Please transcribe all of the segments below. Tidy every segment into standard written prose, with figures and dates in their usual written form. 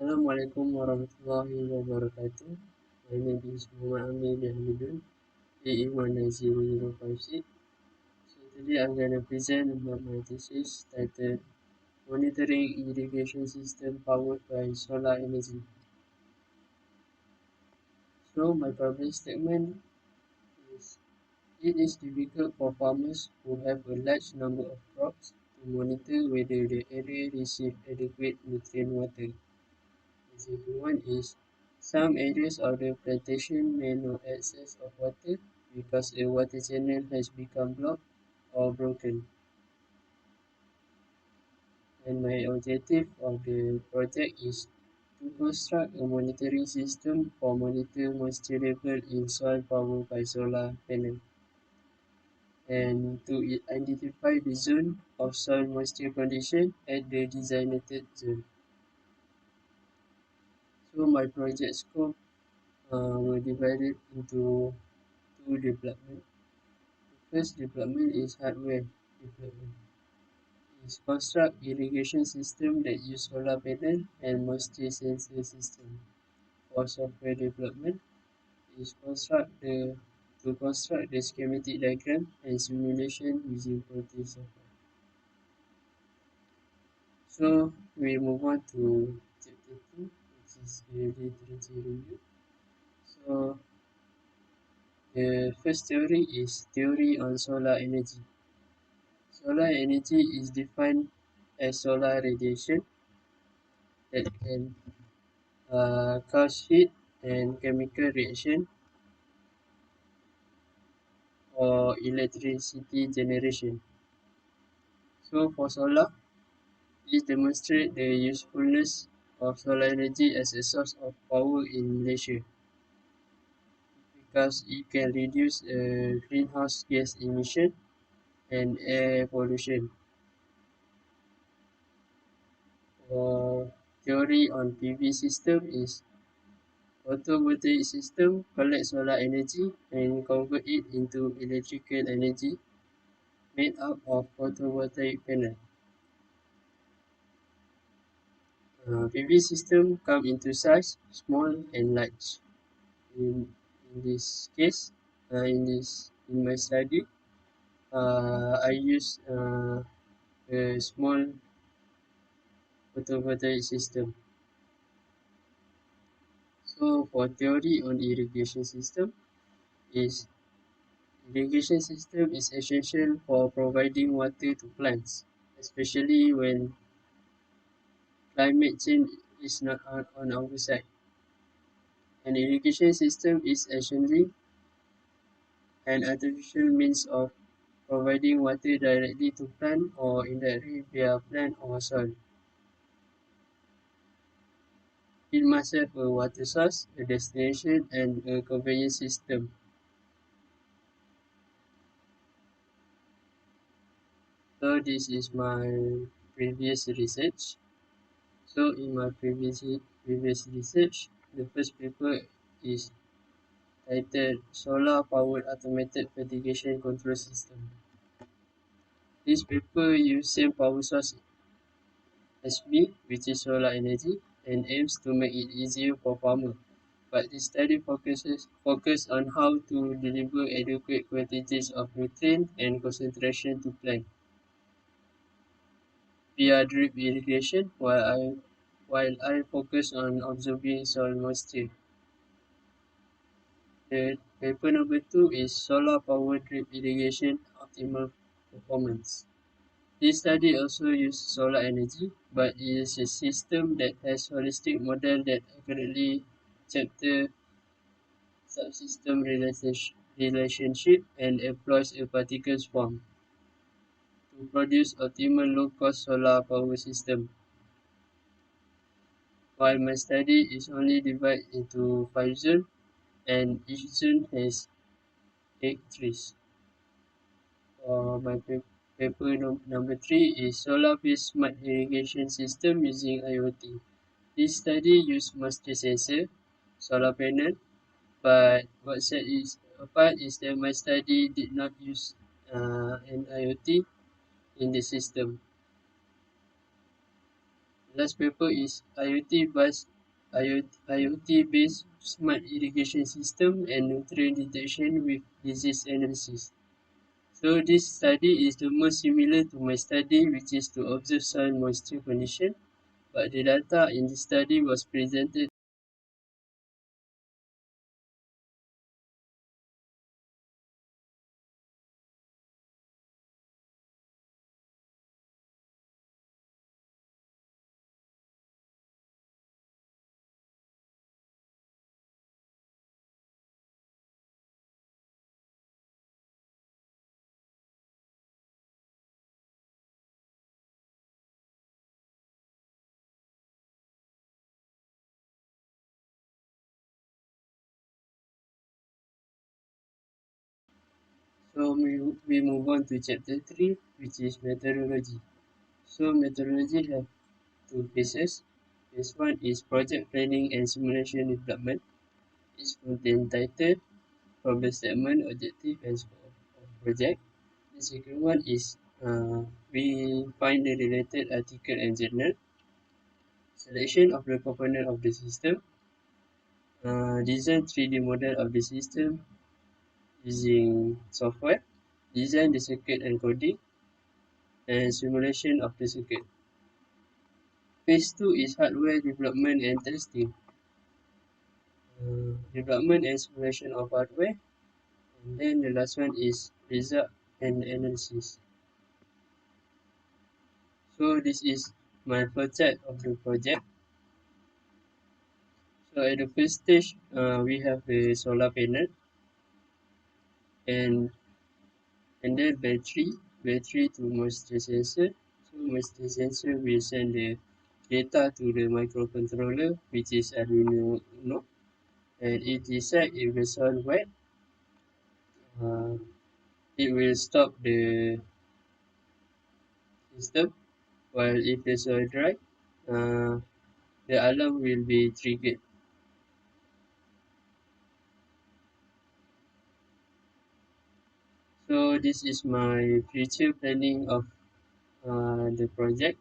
Assalamualaikum warahmatullahi wabarakatuh. My name is Mohamad Amir and Hamidon, AE190056. So today I'm going to present about my thesis titled Monitoring Irrigation System Powered by Solar Energy. So my public statement is it is difficult for farmers who have a large number of crops to monitor whether the area receives adequate nutrient water. The second one is some areas of the plantation may no access of water because a water channel has become blocked or broken. And my objective of the project is to construct a monitoring system for monitor moisture level in soil powered by solar panel and to identify the zone of soil moisture condition at the designated zone. So my project scope were divided into two development. First development is hardware development. Is construct irrigation system that use solar panel and moisture sensor system. For software development, is construct the schematic diagram and simulation using Protein software. So we move on to chapter 2, which is the literature review. So the first theory is theory on solar energy. Solar energy is defined as solar radiation that can cause heat and chemical reaction or electricity generation. So for solar, it demonstrates the usefulness of solar energy as a source of power in Malaysia because it can reduce greenhouse gas emission and air pollution. For theory on PV system is photovoltaic system collect solar energy and convert it into electrical energy made up of photovoltaic panel. PV system come into size small and large. In this case, in my study, I use a small photovoltaic system. So for theory on irrigation system is irrigation system is essential for providing water to plants, especially when climate change is not on our side. An irrigation system is essentially an artificial means of providing water directly to plant or indirectly via plant or soil. It must have a water source, a destination, and a conveyance system. So this is my previous research. So in my previous research, the first paper is titled Solar Powered Automated Fertigation Control System. This paper used same power source as B, which is solar energy, and aims to make it easier for farmers. But the study focus on how to deliver adequate quantities of nutrient and concentration to plant via drip irrigation, while I focus on observing soil moisture. The paper number 2 is solar powered drip irrigation optimal performance. This study also uses solar energy, but it is a system that has holistic model that accurately chapter subsystem relationship and employs a particles form to produce optimal low-cost solar power system. While my study is only divided into 5 zones and each zone has 8 trees. My paper number 3 is solar-based smart irrigation system using IoT. This study used moisture sensor, solar panel, but what set is apart is that my study did not use an IoT in the system. Last paper is IoT IoT-based smart irrigation system and nutrient detection with disease analysis. So this study is the most similar to my study, which is to observe soil moisture condition, but the data in the study was presented. So we move on to chapter 3, which is methodology. So methodology have two phases. Phase 1 is project planning and simulation development. It contains title, problem statement, objective, and scope of project. The second one is we find the related article and journal, selection of the component of the system, design 3D model of the system using software, design the circuit and coding, and simulation of the circuit. Phase 2 is hardware development and testing, development and simulation of hardware, and then the last one is result and analysis. So this is my first chart of the project. So at the first stage, we have a solar panel and then battery to moisture sensor. So moisture sensor will send the data to the microcontroller, which is Arduino Uno, and it decide if the soil wet, uh, it will stop the system, while if the soil dry, uh, the alarm will be triggered. So this is my future planning of the project.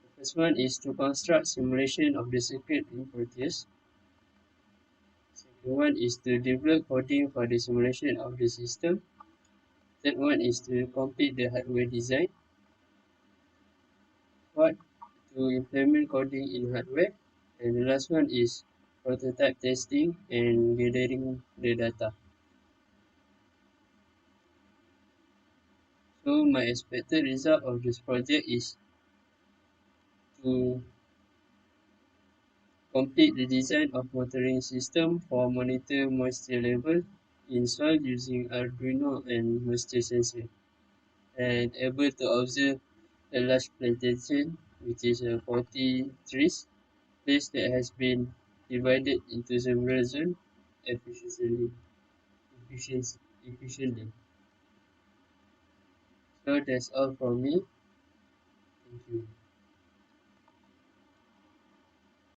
The first one is to construct simulation of the circuit in Proteus. Second one is to develop coding for the simulation of the system. Third one is to complete the hardware design. Fourth, to implement coding in hardware. And the last one is prototype testing and gathering the data. So my expected result of this project is to complete the design of monitoring system for monitor moisture level in soil using Arduino and moisture sensor, and able to observe a large plantation, which is 40 trees, place that has been divided into several zones efficiently. efficiently. So that's all from me. Thank you.